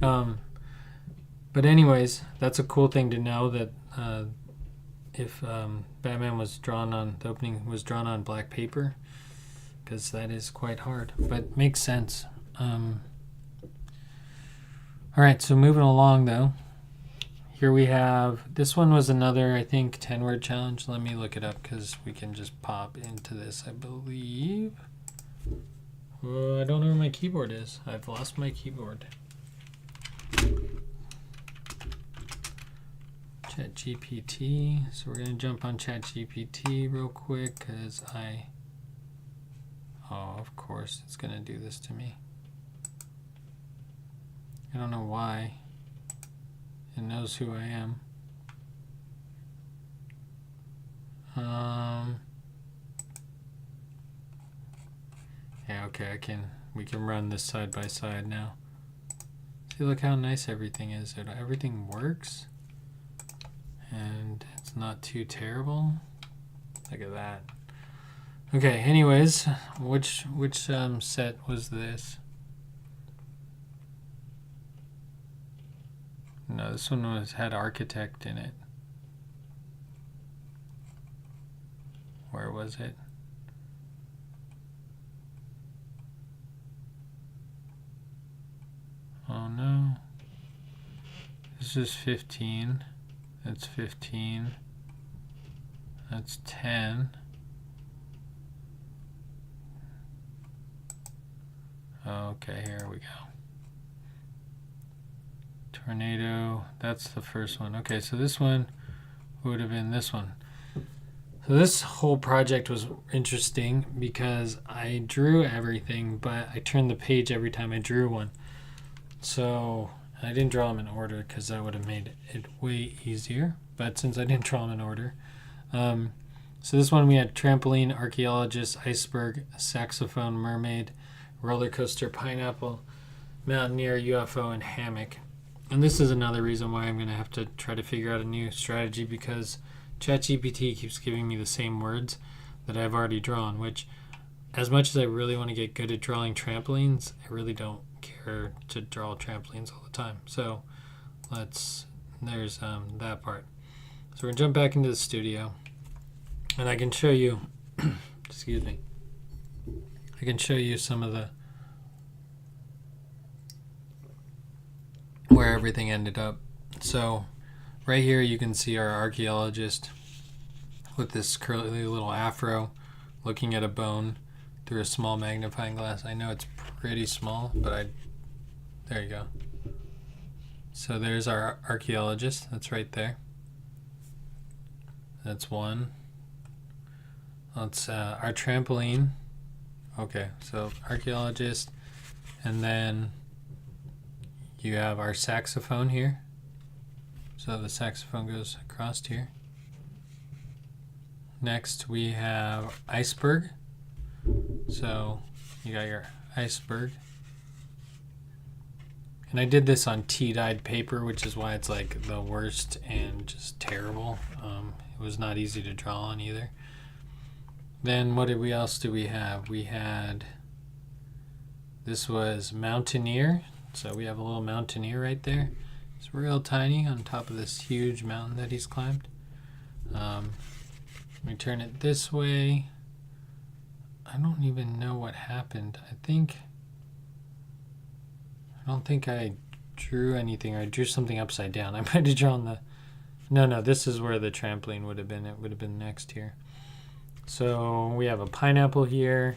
But anyways, that's a cool thing to know that if Batman was drawn on, the opening was drawn on black paper. Because that is quite hard, but makes sense. All right, so moving along though. Here we have, this one was another, I think, 10-word challenge. Let me look it up because we can just pop into this, I believe. I don't know where my keyboard is. I've lost my keyboard. ChatGPT. So we're going to jump on ChatGPT real quick because Oh, of course, it's going to do this to me. I don't know why. It knows who I am. Yeah, okay, we can run this side by side now. See, look how nice everything is. Everything works. And it's not too terrible. Look at that. Okay, anyways, which set was this? No, this one had architect in it. Where was it? Oh no. This is 15. That's 15. That's 10. Okay, here we go. Tornado, that's the first one. Okay, so this one would have been this one. So this whole project was interesting because I drew everything, but I turned the page every time I drew one. So I didn't draw them in order because that would have made it way easier. But since I didn't draw them in order, so this one we had trampoline, archaeologist, iceberg, saxophone, mermaid, roller coaster, pineapple, mountaineer, UFO, and hammock. And this is another reason why I'm going to have to try to figure out a new strategy, because ChatGPT keeps giving me the same words that I've already drawn, which, as much as I really want to get good at drawing trampolines, I really don't care to draw trampolines all the time. So there's that part. So we're going to jump back into the studio, and I can show you, excuse me, I can show you some of the, where everything ended up. So right here you can see our archaeologist with this curly little afro looking at a bone through a small magnifying glass. I know it's pretty small, but there you go. So there's our archaeologist. That's right there. That's one. That's our trampoline. Okay, so archaeologist, and then you have our saxophone here. So the saxophone goes across here. Next we have iceberg. So you got your iceberg. And I did this on tea-dyed paper, which is why it's like the worst and just terrible. It was not easy to draw on either. Then what else do we have? We had, this was mountaineer. So we have a little mountaineer right there. It's real tiny on top of this huge mountain that he's climbed. We turn it this way. I don't even know what happened. I don't think I drew anything. I drew something upside down. I might have drawn the... No, this is where the trampoline would have been. It would have been next here. So we have a pineapple here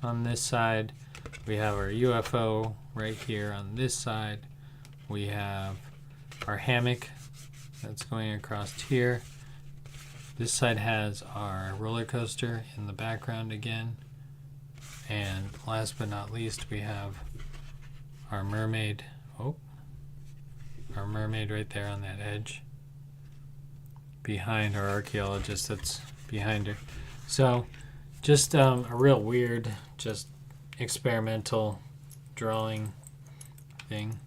on this side. We have our UFO right here on this side. We have our hammock that's going across here. This side has our roller coaster in the background again. And last but not least, we have our mermaid. Oh, our mermaid right there on that edge. Behind our archaeologist that's behind her. So just a real weird, just experimental drawing thing.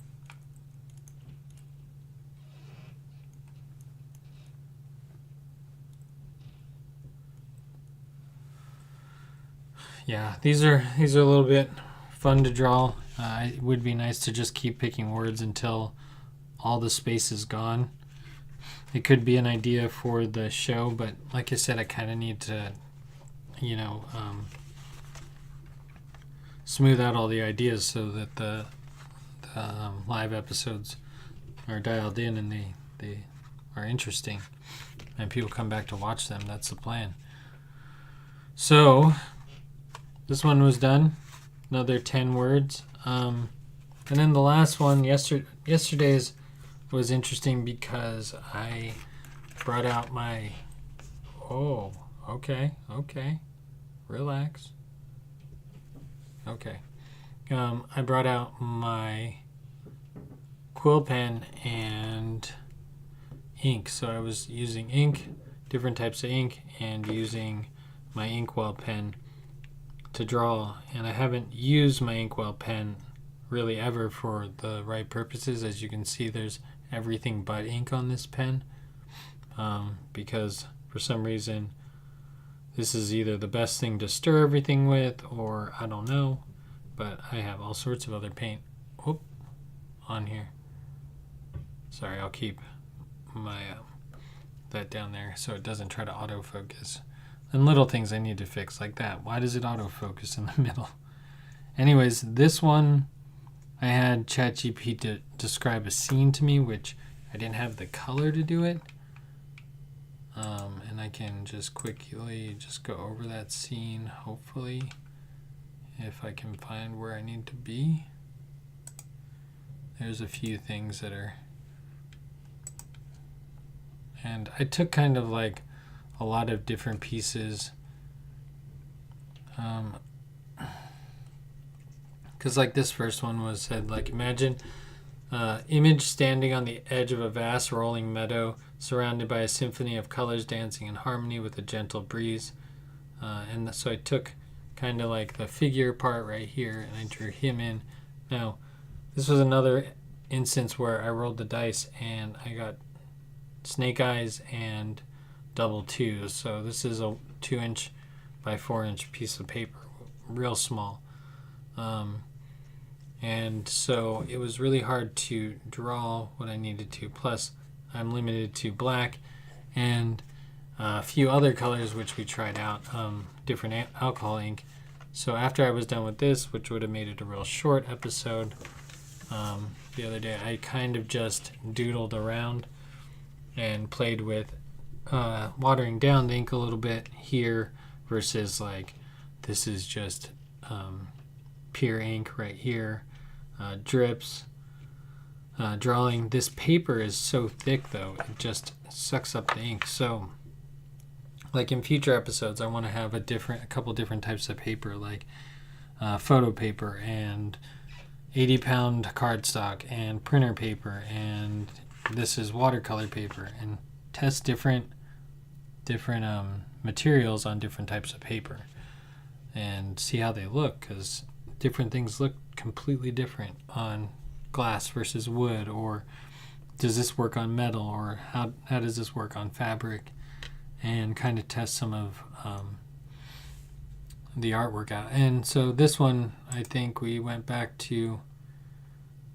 Yeah, these are a little bit fun to draw. It would be nice to just keep picking words until all the space is gone. It could be an idea for the show, but like I said, I kind of need to, smooth out all the ideas so that the live episodes are dialed in and they are interesting and people come back to watch them. That's the plan. So this one was done. Another 10 words. And then the last one, yesterday's was interesting because I brought out my... Oh, okay. Relax. Okay. I brought out my quill pen and ink. So I was using ink, different types of ink, and using my inkwell pen to draw. And I haven't used my inkwell pen really ever for the right purposes. As you can see, there's everything but ink on this pen, because for some reason this is either the best thing to stir everything with, or I don't know, but I have all sorts of other paint on here. Sorry, I'll keep my that down there so it doesn't try to autofocus. And little things I need to fix like that. Why does it autofocus in the middle? Anyways, this one I had ChatGPT to describe a scene to me, which I didn't have the color to do it. And I can just quickly just go over that scene, hopefully, if I can find where I need to be. There's a few things that are... And I took kind of like a lot of different pieces. Because like this first one was said, like, imagine image standing on the edge of a vast rolling meadow, surrounded by a symphony of colors dancing in harmony with a gentle breeze. And so I took kind of like the figure part right here, and I drew him in. Now, this was another instance where I rolled the dice and I got snake eyes and double twos. So this is a 2-inch by 4-inch piece of paper, real small. And so it was really hard to draw what I needed to. Plus, I'm limited to black and a few other colors which we tried out, different alcohol ink. So after I was done with this, which would have made it a real short episode, the other day, I kind of just doodled around and played with watering down the ink a little bit here versus like this is just pure ink right here. Drips, drawing. This paper is so thick though, it just sucks up the ink. So like in future episodes, I want to have a couple different types of paper, like photo paper and 80-pound cardstock and printer paper, and this is watercolor paper, and test different materials on different types of paper and see how they look, because different things look completely different on glass versus wood, or does this work on metal, or how does this work on fabric, and kind of test some of the artwork out. And so this one, I think we went back to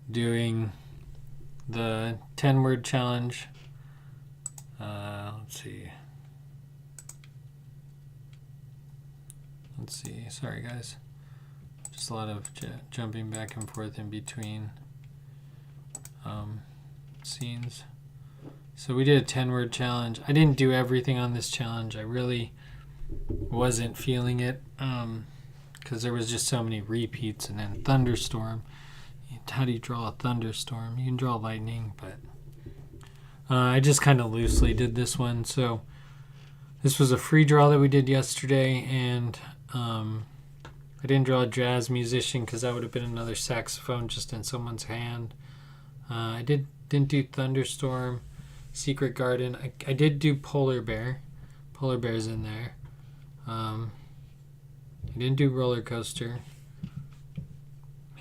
doing the 10-word challenge. Let's see. Sorry, guys. Just a lot of jumping back and forth in between scenes. So we did a 10-word challenge. I didn't do everything on this challenge. I really wasn't feeling it because there was just so many repeats. And then thunderstorm. How do you draw a thunderstorm? You can draw lightning, but I just kind of loosely did this one. So this was a free draw that we did yesterday, and I didn't draw a jazz musician because that would have been another saxophone just in someone's hand. I didn't do thunderstorm, secret garden. I did do polar bear. Polar bear's in there. I didn't do roller coaster.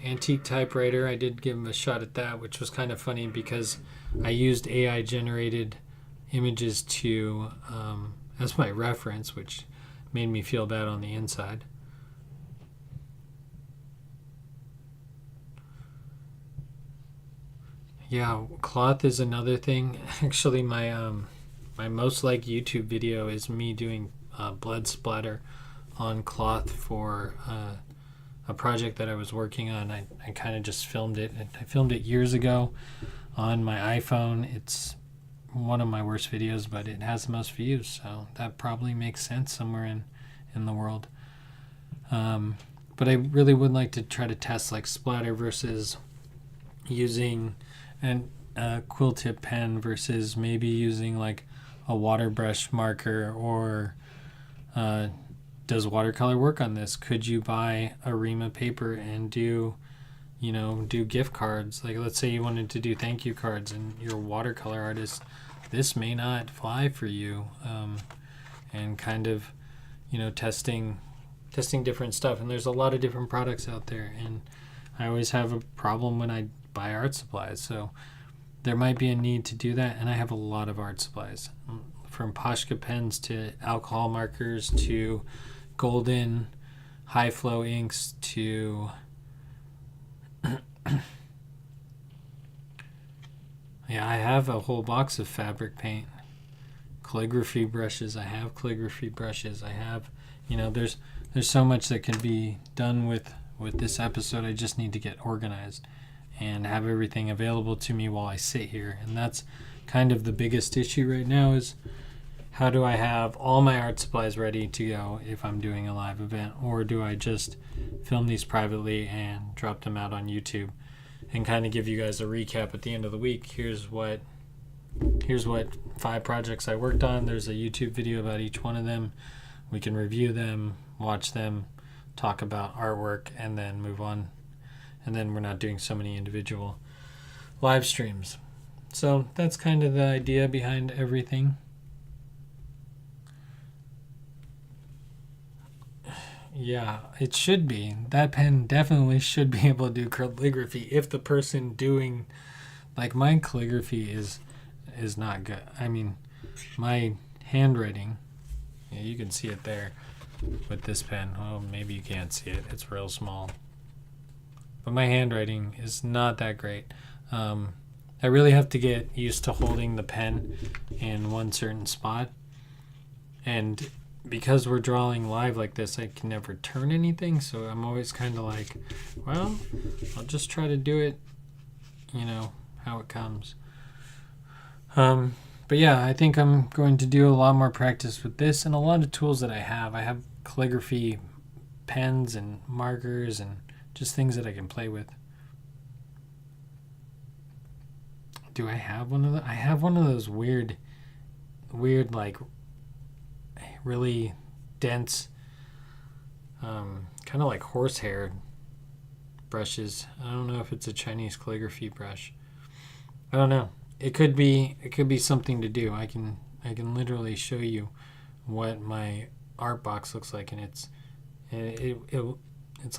Antique typewriter, I did give him a shot at that, which was kind of funny because I used AI generated images to as my reference, which made me feel bad on the inside. Yeah, cloth is another thing. Actually, my most liked YouTube video is me doing blood splatter on cloth for a project that I was working on. I kind of just filmed it. I filmed it years ago on my iPhone. It's one of my worst videos, but it has the most views, so that probably makes sense somewhere in the world. But I really would like to try to test like splatter versus using a quill tip pen versus maybe using like a water brush marker, or does watercolor work on this? Could you buy a ream of paper and do gift cards? Like, let's say you wanted to do thank you cards and you're a watercolor artist. This may not fly for you. And kind of, testing different stuff. And there's a lot of different products out there. And I always have a problem when I buy art supplies. So there might be a need to do that. And I have a lot of art supplies, from Poshka pens to alcohol markers to golden high flow inks to yeah, I have a whole box of fabric paint, calligraphy brushes. I have there's so much that can be done with this episode. I just need to get organized and have everything available to me while I sit here. And that's kind of the biggest issue right now, is how do I have all my art supplies ready to go if I'm doing a live event, or do I just film these privately and drop them out on YouTube and kind of give you guys a recap at the end of the week. Here's what 5 projects I worked on. There's a YouTube video about each one of them. We can review them, watch them, talk about artwork, and then move on. And then we're not doing so many individual live streams. So that's kind of the idea behind everything. Yeah, it should be. That pen definitely should be able to do calligraphy if the person doing, like, my calligraphy is not good. I mean, my handwriting, yeah, you can see it there with this pen. Oh, maybe you can't see it. It's real small. But my handwriting is not that great. I really have to get used to holding the pen in one certain spot. And because we're drawing live like this, I can never turn anything. So I'm always kind of like, well, I'll just try to do it, how it comes. But yeah, I think I'm going to do a lot more practice with this and a lot of tools that I have. I have calligraphy pens and markers and just things that I can play with. Do I have one of those? I have one of those weird, like, really dense, kind of like horsehair brushes. I don't know if it's a Chinese calligraphy brush. I don't know. It could be something to do. I can literally show you what my art box looks like, and it's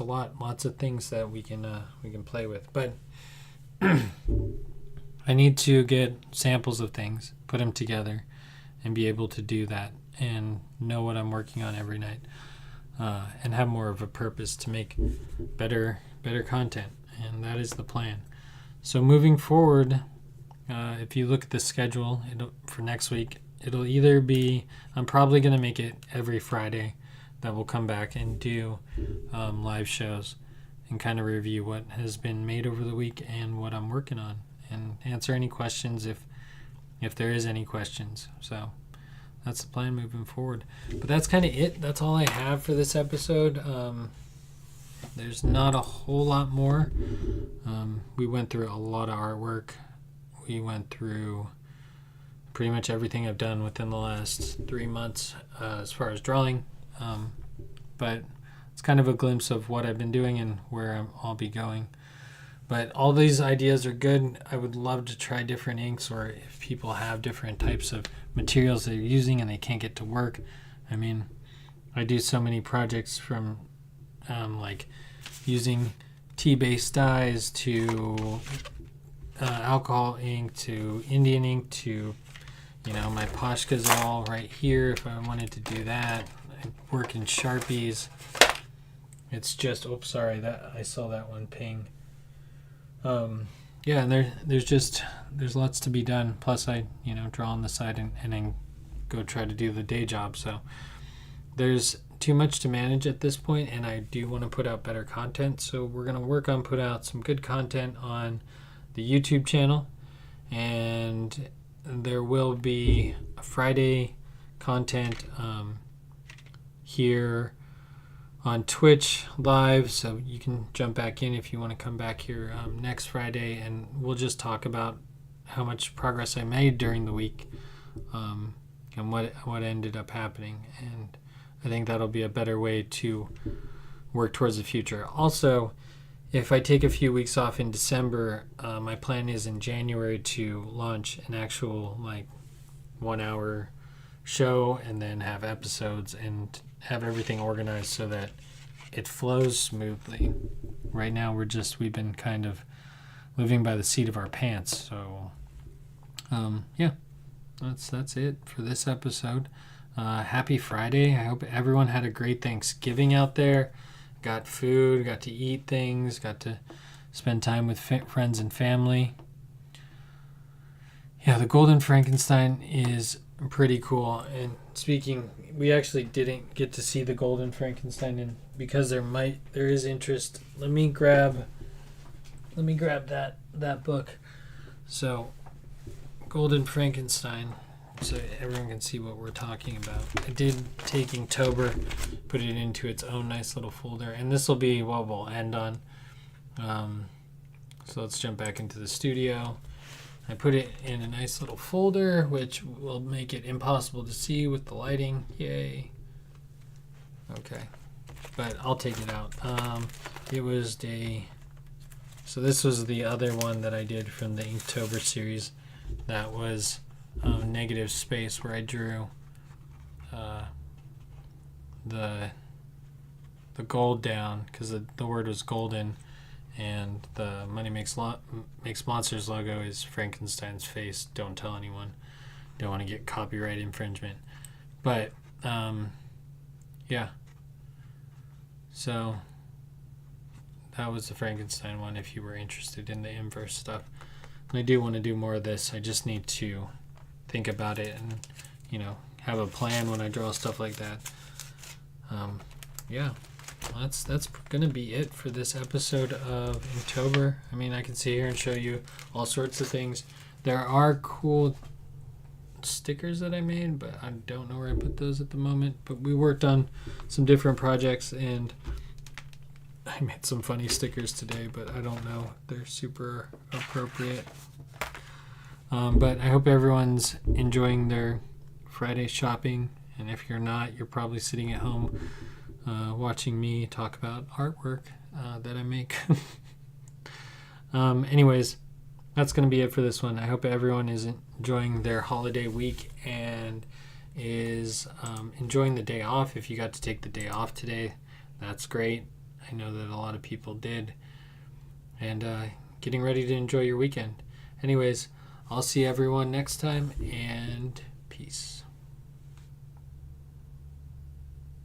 lots of things that we can play with. But I need to get samples of things, put them together, and be able to do that and know what I'm working on every night, and have more of a purpose to make better content. And that is the plan. So moving forward, if you look at the schedule for next week, it'll either be, I'm probably going to make it every Friday that we'll come back and do live shows and kind of review what has been made over the week and what I'm working on, and answer any questions if there is any questions. So that's the plan moving forward. But that's kind of it. That's all I have for this episode. There's not a whole lot more. We went through a lot of artwork. We went through pretty much everything I've done within the last 3 months as far as drawing. But it's kind of a glimpse of what I've been doing and where I'll be going. But all these ideas are good. I would love to try different inks, or if people have different types of materials they're using and they can't get to work. I mean, I do so many projects from like using tea-based dyes to alcohol ink to Indian ink to, my Pashka's all right here if I wanted to do that. I work in Sharpies. It's just, that I saw that one ping. Yeah, and there's lots to be done. Plus I, draw on the side and then go try to do the day job. So there's too much to manage at this point, and I do want to put out better content. So we're going to work on put out some good content on the YouTube channel, and there will be Friday content here on Twitch live, so you can jump back in if you want to come back here next Friday, and we'll just talk about how much progress I made during the week, and what ended up happening. And I think that'll be a better way to work towards the future. Also, if I take a few weeks off in December, my plan is in January to launch an actual 1 hour show and then have episodes and have everything organized so that it flows smoothly. Right now we've been kind of living by the seat of our pants. So yeah, that's it for this episode. Happy Friday. I hope everyone had a great Thanksgiving out there. Got food, got to eat things, got to spend time with friends and family. Yeah, the Golden Frankenstein is pretty cool. And speaking, we actually didn't get to see the Golden Frankenstein, and because there is interest. Let me grab that book. So, Golden Frankenstein. so everyone can see what we're talking about. I did take Inktober, put it into its own nice little folder, and this will be what we'll end on. So let's jump back into the studio. I put it in a nice little folder, which will make it impossible to see with the lighting. Yay. Okay, but I'll take it out. So this was the other one that I did from the Inktober series. That was negative space, where I drew the gold down because the word was golden, and the Money Makes Monsters logo is Frankenstein's face. Don't tell anyone. Don't want to get copyright infringement. But yeah. So that was the Frankenstein one, if you were interested in the inverse stuff. And I do want to do more of this. I just need to think about it and, have a plan when I draw stuff like that. Yeah, well, that's going to be it for this episode of Inktober. I mean, I can sit here and show you all sorts of things. There are cool stickers that I made, but I don't know where I put those at the moment. But we worked on some different projects, and I made some funny stickers today, but I don't know if they're super appropriate. But I hope everyone's enjoying their Friday shopping, and if you're not, you're probably sitting at home watching me talk about artwork that I make. Anyways, that's going to be it for this one. I hope everyone is enjoying their holiday week and is enjoying the day off. If you got to take the day off today, that's great. I know that a lot of people did. And getting ready to enjoy your weekend. Anyways, I'll see everyone next time, and peace.